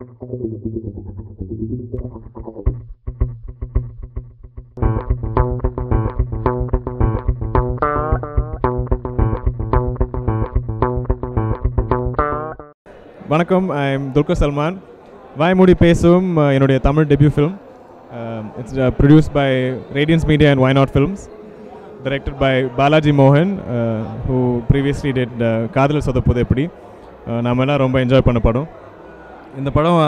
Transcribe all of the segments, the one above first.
வணக்கம், I am Dulquer Salman. வாய்மூடி பேசும் என்னுடைய Tamil debut film. It's produced by Radiance Media and Why Not Films, directed by Balaji Mohan, who previously did காதல் சொதப்புது எப்படி. நாம எல்லாம் ரொம்ப என்ஜாய் பண்ண படம். இந்த படம்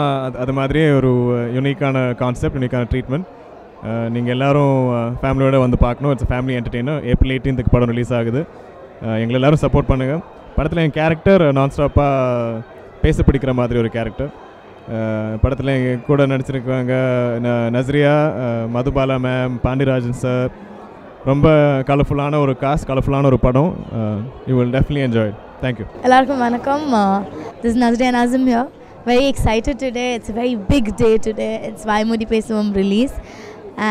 அது மாதிரியே ஒரு யூனிக்கான கான்செப்ட், யூனிக்கான ட்ரீட்மெண்ட். நீங்கள் எல்லோரும் ஃபேமிலியோடு வந்து பார்க்கணும். It's family entertainer. April 18th படம் ரிலீஸ் ஆகுது. எங்களை எல்லோரும் சப்போர்ட் பண்ணுங்கள். படத்தில் என் கேரக்டர் நான் ஸ்டாப்பாக பேச பிடிக்கிற மாதிரி ஒரு கேரக்டர். படத்தில் எங்கள் கூட நடிச்சிருக்காங்க நஸ்ரியா, மதுபாலா மேம், பாண்டியராஜன் சார். ரொம்ப கலர்ஃபுல்லான ஒரு காஸ்ட், கலர்ஃபுல்லான ஒரு படம். You will definitely enjoy. Thank you. எல்லாருக்கும் வணக்கம். This is Nazriya Nazim here. Very excited today. It's a very big day today. It's Vaimudi Pesum release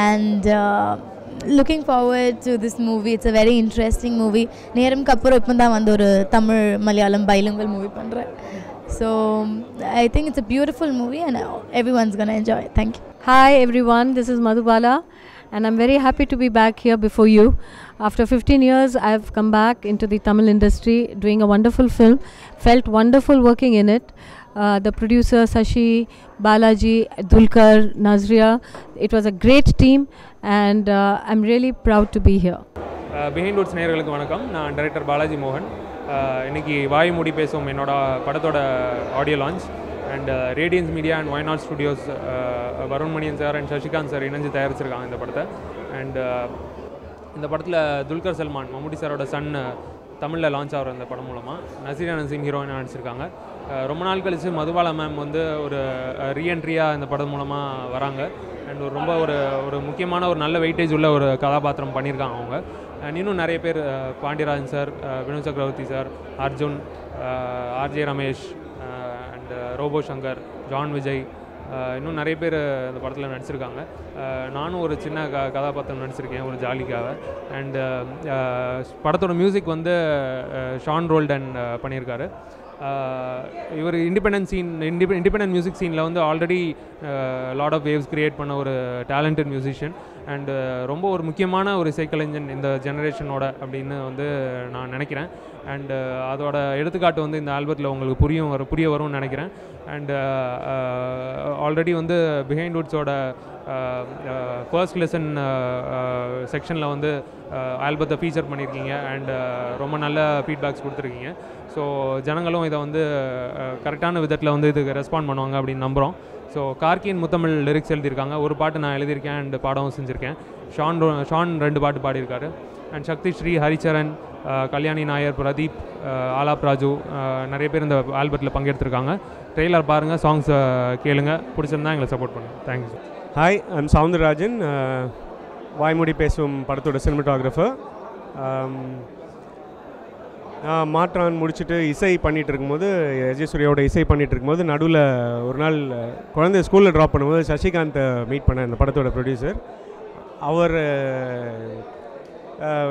and looking forward to this movie. It's a very interesting movie. நேரம் கப்புறம் இப்போ தான் வந்து ஒரு Tamil Malayalam bilingual movie பண்ணுறேன். So I think it's a beautiful movie and everyone's going to enjoy it. Thank you. Hi everyone, this is Madhubala and I'm very happy to be back here before you. After 15 years I've come back into the Tamil industry doing a wonderful film. Felt wonderful working in it. The producer Sashi, Balaji, Dulkar, Nazriya, it was a great team and I'm really proud to be here. Behind Woods நேயர்களுக்கு வணக்கம். நான் director Balaji மோகன். இன்றைக்கி வாய்மூடி பேசும் என்னோட படத்தோட audio launch and Radiance Media and Why Not studios Varunmaniyan sir and Sasikanth sir இணைஞ்சு தயாரிச்சிருக்காங்க இந்த படத்தை. அண்ட் இந்த படத்தில் துல்கர் சல்மான், மம்முட்டி சாரோட சன், தமிழில் லான்ச் ஆகிற இந்த படம் மூலமாக நசீரா நசீம் ஹீரோயினாக நடிச்சிருக்காங்க. ரொம்ப நாள் கழித்து மதுபாலா மேம் வந்து ஒரு ரீஎன்ட்ரியாக இந்த படம் மூலமாக வராங்க. அண்ட் ரொம்ப ஒரு முக்கியமான ஒரு நல்ல வெயிட்டேஜ் உள்ள ஒரு கதாபாத்திரம் பண்ணியிருக்காங்க அவங்க. அண்ட் இன்னும் நிறைய பேர், Pandiarajan sir, Vinoth Chakravarthy sir, Arjun, RJ Ramesh and Robo Shankar, John Vijay, இன்னும் நிறைய பேர் இந்த படத்தில் நடிச்சிருக்காங்க. நானும் ஒரு சின்ன கதாபாத்திரம் நடிச்சிருக்கேன், ஒரு ஜாலிக்காக. அண்டு படத்தோட மியூசிக் வந்து ஷான் ரோல்டன் பண்ணியிருக்காரு. இவர் இண்டிபெண்டன்ட் மியூசிக் சீனில் வந்து already lot of waves create பண்ண ஒரு டேலண்டட் மியூசிஷியன் அண்டு ரொம்ப ஒரு முக்கியமான ஒரு இசைக்கலைஞன் இந்த ஜெனரேஷனோட அப்படின்னு வந்து நான் நினைக்கிறேன். அண்டு அதோட எடுத்துக்காட்டு வந்து இந்த ஆல்பத்தில் உங்களுக்கு புரிய வரும்னு நினைக்கிறேன். அண்டு ஆல்ரெடி வந்து பிஹைண்ட் வுட்ஸோட ஃபர்ஸ்ட் லெசன் செக்ஷனில் வந்து ஆல்பத்தை ஃபீச்சர் பண்ணியிருக்கீங்க அண்ட் ரொம்ப நல்ல ஃபீட்பேக்ஸ் கொடுத்துருக்கீங்க. ஸோ ஜனங்களும் இதை வந்து கரெக்டான விதத்தில் வந்து இதுக்கு ரெஸ்பாண்ட் பண்ணுவாங்க அப்படின்னு நம்புகிறோம். ஸோ கார்கியின் முத்தமிழ் லிரிக்ஸ் எழுதியிருக்காங்க. ஒரு பாட்டு நான் எழுதியிருக்கேன் அண்ட் பாடவும் செஞ்சுருக்கேன். ஷான் 2 பாட்டு பாடியிருக்காரு. அண்ட் சக்தி ஸ்ரீ, ஹரிச்சரன், கல்யாணி நாயர், பிரதீப், ஆலாப் ராஜு, நிறைய பேர் இந்த ஆல்பத்தில் பங்கெடுத்திருக்காங்க. ட்ரெய்லர் பாருங்கள், சாங்ஸ் கேளுங்க, பிடிச்சிருந்தா எங்களை சப்போர்ட் பண்ணுங்கள். Thank you sir. Hi, I'm Soundararajan, வாய்மூடி பேசும் படத்தோட சினிமாட்டோகிராஃபர். மாற்றான் முடிச்சுட்டு இசை பண்ணிகிட்டு இருக்கும்போது, எஜேஸ்வரியோட இசை பண்ணிகிட்டு இருக்கும்போது நடுவில் ஒரு நாள் குழந்தைய ஸ்கூலில் ட்ராப் பண்ணும்போது சசிகாந்தை மீட் பண்ணேன், இந்த படத்தோட ப்ரொடியூசர். அவர்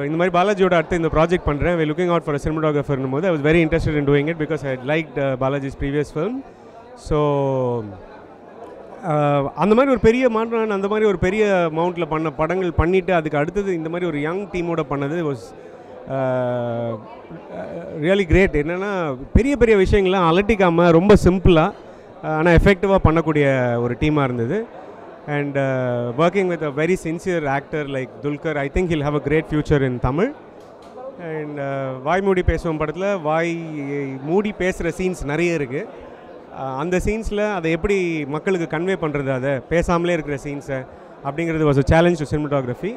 இந்த மாதிரி பாலாஜியோட அடுத்து இந்த ப்ராஜெக்ட் பண்ணுறேன், வி லுக்கிங் அவுட் ஃபார் சினிமாட்டோகிராஃபர்னும் போது I was very interested in doing it because I like Balaji's previous film. So அந்த மாதிரி ஒரு பெரிய மாற்றான், அந்த மாதிரி ஒரு பெரிய அமௌண்ட்டில் பண்ண படங்கள் பண்ணிவிட்டு அதுக்கு அடுத்தது இந்த மாதிரி ஒரு யங் டீமோட பண்ணது வாஸ் ரியலி கிரேட். என்னென்னா பெரிய பெரிய விஷயங்கள்லாம் அலட்டிக்காமல் ரொம்ப சிம்பிளாக ஆனால் எஃபெக்டிவாக பண்ணக்கூடிய ஒரு டீமாக இருந்தது. And working with a very sincere actor like Dulquer, I think he'll have a great future in Tamil. And வாய்மூடி பேசும் படத்தில் மூடி பேசுகிற சீன்ஸ் நிறைய இருக்குது. அந்த சீன்ஸில் அதை எப்படி மக்களுக்கு கன்வே பண்ணுறது, அதை பேசாமலே இருக்கிற சீன்ஸை அப்படிங்கிறது was a challenge to cinematography.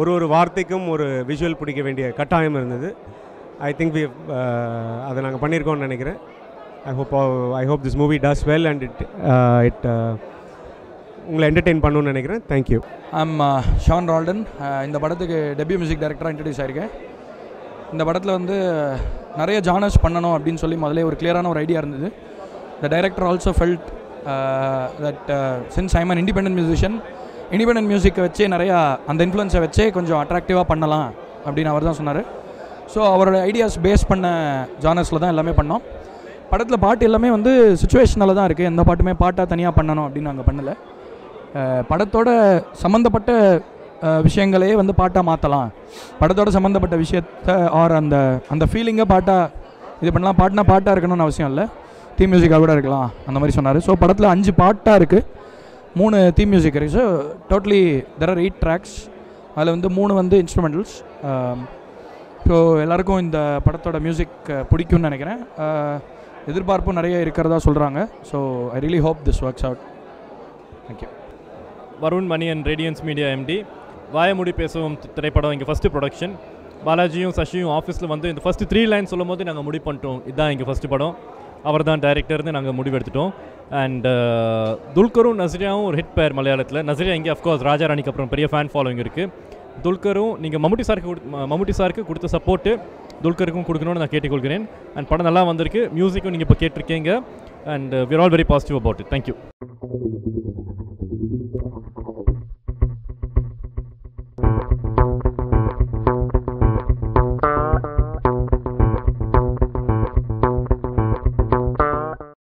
ஒரு வார்த்தைக்கும் ஒரு விஷுவல் பிடிக்க வேண்டிய கட்டாயம் இருந்தது. ஐ திங்க் அதை நாங்கள் பண்ணியிருக்கோம்னு நினைக்கிறேன். I hope this movie does well and it உங்களை என்டர்டெயின் பண்ணணும்னு நினைக்கிறேன். தேங்க்யூ. ஐம் ஷான் ரால்டன். இந்த படத்துக்கு டெபியூ மியூசிக் டைரக்டராக இன்ட்ரடியூஸ் ஆகிருக்கேன். இந்த படத்தில் வந்து நிறைய ஜானர்ஸ் பண்ணணும் அப்படின்னு சொல்லி முதல்ல ஒரு கிளியரான ஒரு ஐடியா இருந்தது. The director also felt that since I'm an independent musician, independent music வச்சே நிறையா அந்த இன்ஃப்ளூயன்ஸை வச்சே கொஞ்சம் அட்ராக்டிவாக பண்ணலாம் அப்படின்னு அவர் தான் சொன்னார். ஸோ அவரோட ஐடியாஸ் பேஸ் பண்ண ஜானர்ஸில் தான் எல்லாமே பண்ணோம். படத்தில் பாட்டு எல்லாமே வந்து சுச்சுவேஷனில் தான் இருக்குது. எந்த பாட்டுமே பாட்டாக தனியாக பண்ணணும் அப்படின்னு நாங்கள் பண்ணலை. படத்தோட சம்மந்தப்பட்ட விஷயங்களையே வந்து பாட்டாக மாற்றலாம், படத்தோட சம்மந்தப்பட்ட விஷயத்த ஆர் அந்த அந்த ஃபீலிங்கை பாட்டாக இது பண்ணலாம். பாட்டாக இருக்கணும்னு அவசியம் இல்லை, தீம் மியூசிக்காக கூட இருக்கலாம் அந்த மாதிரி சொன்னார். ஸோ படத்தில் 5 பாட்டாக இருக்குது, 3 தீம் மியூசிக் இருக்குது. So totally there are 8 tracks. அதில் வந்து 3 வந்து இன்ஸ்ட்ருமெண்டல்ஸ். ஸோ எல்லாருக்கும் இந்த படத்தோட மியூசிக் பிடிக்கும்னு நினைக்கிறேன். எதிர்பார்ப்பும் நிறைய இருக்கிறதா சொல்கிறாங்க. So I really hope this works out. Thank you. Varun Mani and Radiance Media MD. வாயமுடி பேசுவோம் திரைப்படம் எங்கள் ஃபஸ்ட்டு ப்ரொடக்ஷன். பாலாஜியும் சஷியும் ஆஃபீஸில் வந்து இந்த ஃபஸ்ட்டு 3 லைன் சொல்லும் போது நாங்கள் முடிவு பண்ணிட்டோம், இதுதான் எங்கள் ஃபஸ்ட்டு படம், அவர் தான் டைரக்டர்னு நாங்கள் முடிவெடுத்துட்டோம். அண்ட் துல்கரும் நஸ்ரியாவும் ஒரு ஹிட் பேர் மலையாளத்தில். நஸ்ரியா இங்கே அஃப்கோர்ஸ் ராஜா ராணிக்கு அப்புறம் பெரிய ஃபேன் ஃபாலோவிங் இருக்குது. துல்கரும் நீங்கள் மம்முட்டி சாருக்கு கொடுத்த சப்போர்ட்டு துல்கருக்கும் கொடுக்கணும்னு நான் கேட்டுக்கொள்கிறேன். அண்ட் படம் நல்லா வந்திருக்கு, மியூசிக்கும் நீங்கள் இப்போ கேட்டிருக்கீங்க. And we are all very positive about it. Thank you.